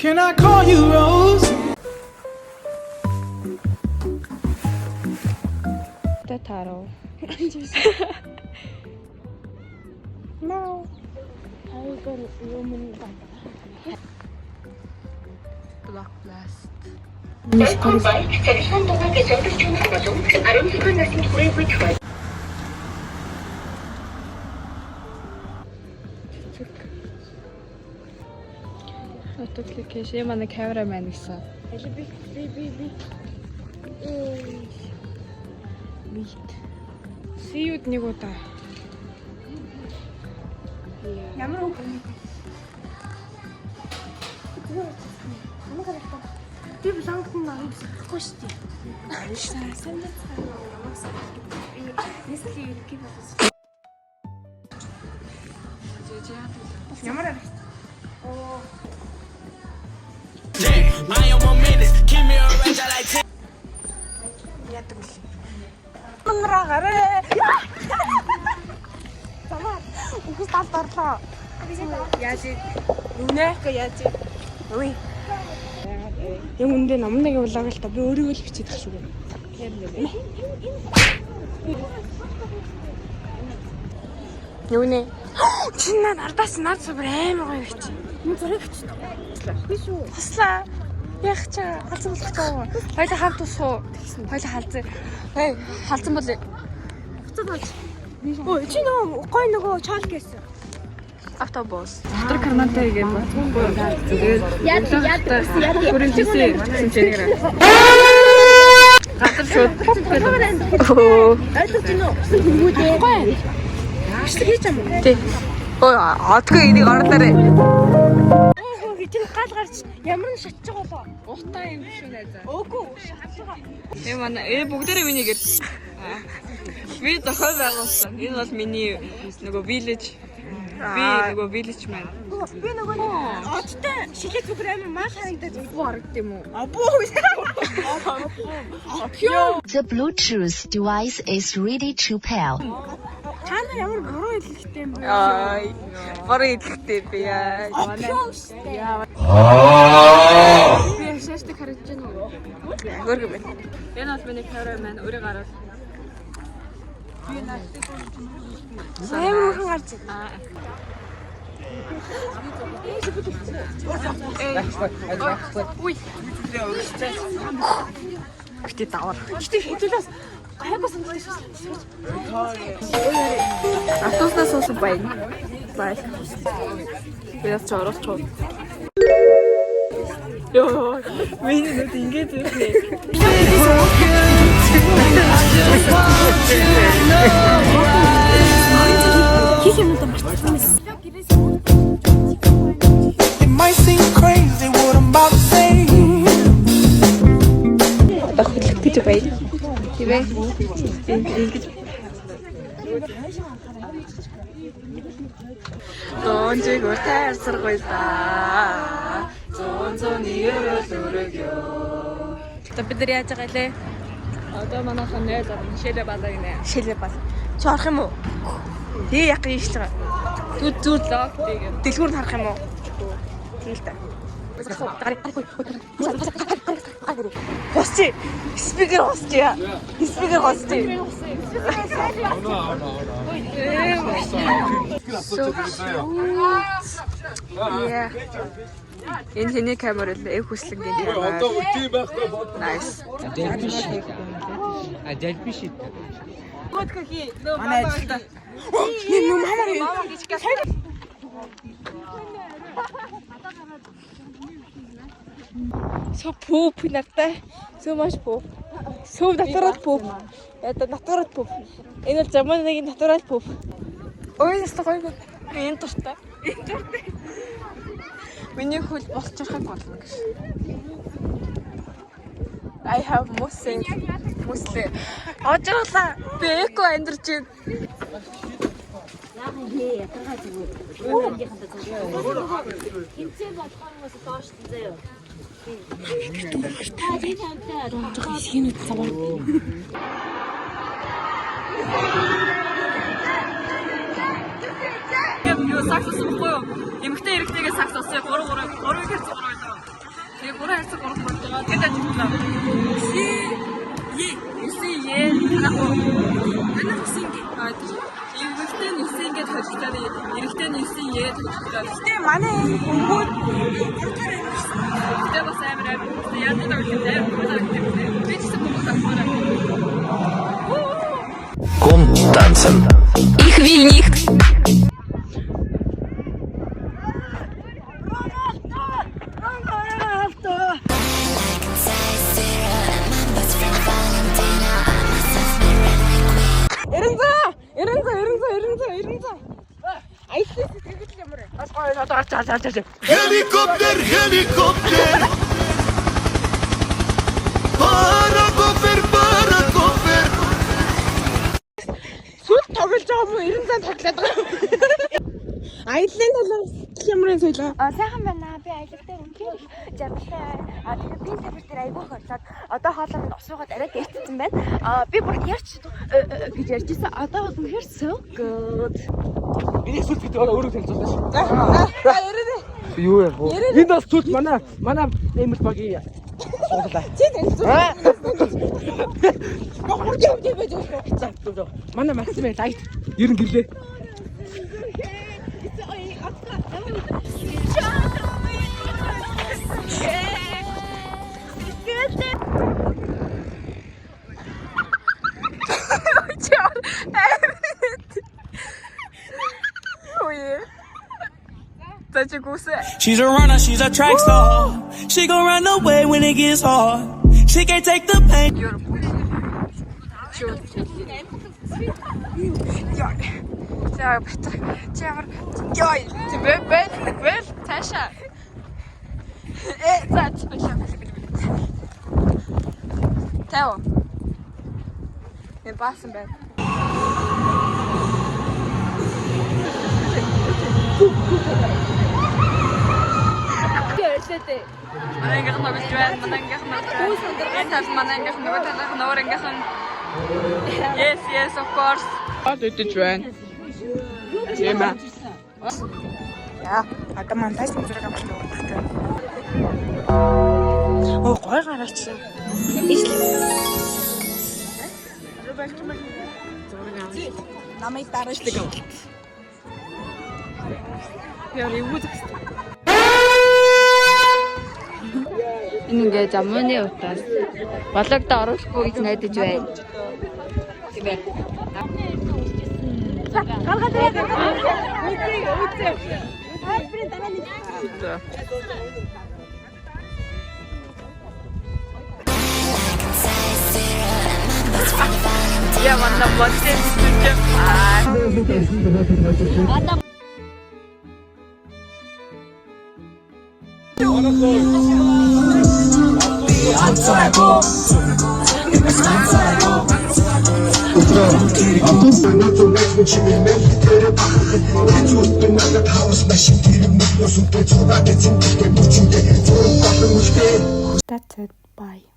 Can I call you Rose? Татаро. No. Block blast. Телефон дугаарыг зөндөрч унах болон 10 секунд насны хүрээгүй тохиол. Notification манай cameraman гэсэн. Би. See you нэг удаа. Ямар үг? Би бланк нарыг сэхгүй шүү дээ. Сайн ямар арга? I am 1 minute. Keep me a range like 10. Яадаг үл. Манраа гараа. Тамаа. Үхс талдарлаа. Яаж үнэ яаж. Ой. Юм үндэ номныг улаагаа л та би өөрийгөө л бичиж тах шүү. Юунэ? Чи над ардаас над супер амар гоё гэж. Юу зураг бичиж. Би шүү. Хослаа. Яах чи халзан болох таа. Хоёул хамт усуу. Хоёул халзан. Хей, халзан бол. Буцаад болж. Ой, чи нөгөө гой нөгөө чаал гэсэн. Автобус. Дотор карнантай гэм ба. Тэгээд яа. Хүрэнтэйсэн гэсэн чэнээр. Гатар шууд. Оо. Айтер чи нөгөө үгүй. Гой. Бичлэг хийж юм уу? Тий. Ой, атгүй энийг орлоорой. Тэр гал гарч ямар нь шатж байгаа болоо. Ухтаа юм шүү найзаа. Өөгүй шатж байгаа. Ээ манай бүгдээрээ миний гэр. Би тохой байгуулсан. Энэ бол миний нөгөө village. Би нөгөө village man. Би нөгөө одтой шилээд бүхэр амин мал харагдаад харагд юм уу? Абуу. The Bluetooth device is ready to pair. Чана ямар буруу хэлэхтэй юм бэ? Ай. Буруу хэлэхтэй би яа. Би шаштай харагдаж байна уу? Хөргөө байна. Энэ бол миний cameraman өөрийг гараад. Би амар хүн гарч байна. Ой. Бити давар. Бити хэдүүлээс гайхаа санагдаж байна. Автобуснаас суусан байна. Бай. Яа ч орох ч. Йоо, миний нүд ингэж ирнэ. Хийх юм да мартчихсан юм. It might seem crazy what I'm about to say. Дахиад гэж бай. Тивэ. Ингэж. Донжиг таарсаргүй та. Зон өрөөгөө. Та бид нар яаж байгаа лээ? Одоо манайхан нээл шилэ балаа гинэ. Шилээ бал. Чи орох юм уу? Тий яг гэж байгаа. Зүр лог тийм. Дэлгүүр нь харах юм уу? Тэгэл та. Хосчи. Спикер хосчи. Спикер хосчи. Yeah. Энэ хэний камер л эв хүслэнгийн камер. Nice. Дэлбиш. Вот какие. Манай ажилтаа. Юм хамаа гэж гэх. So poop нартай. So much poop. So natural poop. Это natural poop. Энэ заман нэг natural poop. Ой, ястаа гоё. Энэ туртай. Миний хөл болчихрахыг болно гэж. I have muscle. Очрлаа. Би эко амьдарч байна. Юу сакс уухгүй юу? Эмэгтэй эрэгтэйгээ сакс уусаа 3 хэрэг 3 байлаа. Гэтэ манай хөнгүүд гэтэ бас амар яадаг би ч Komm tanzen. Ich will nicht. Helikopter, helikopter. Parakofer, parakofer. Сүл тоглож байгаа мó 90 цаа тоглоод байгаа. Аяллаа талаас хямрын соёлоо. Сайхан байна. Би аялалтай үнхээр жаргалтай. Тэгэхээр би сабир дээр айгүйх орлоод одоо хоолойд осуугаад арай дээцсэн байна. Би бүр ярьч гэж ярьжсэн. Одоо бол үнхээр so good. Миний сүлт гэдэг байгаа өөрөө хэлцүүлсэн шүү. За яриа. Юу яа. Энд бас сүлт манай нэмэлт багийн суулаа. Чи танилцсан. Бохор явдээ байж байгаа. За тоо. Манай Максим лайт 90 гэлээ. She's a runner, she's a track star. She gon' run away when it gets hard. She can't take the pain. За бат. Чи ямар ёй. Ти бэл цаашаа. За цаашаа. Тэо. Мен баасан байна. Манайгах ногч байна. Манайгах ногч. Yes, of course. Өдөж байна. Яма. Яа, одоо монтаж зэрэг амттай өгөхтэй. Оо, гой гараач. Намайг дараачдаг юм. Яа, юу гэж Ингээ замууны утаас балагт оруулахгүй гэж найдаж байна. Тэгвэл гаргаад ирээ. Я ванда бодсон юм. That's it. Bye.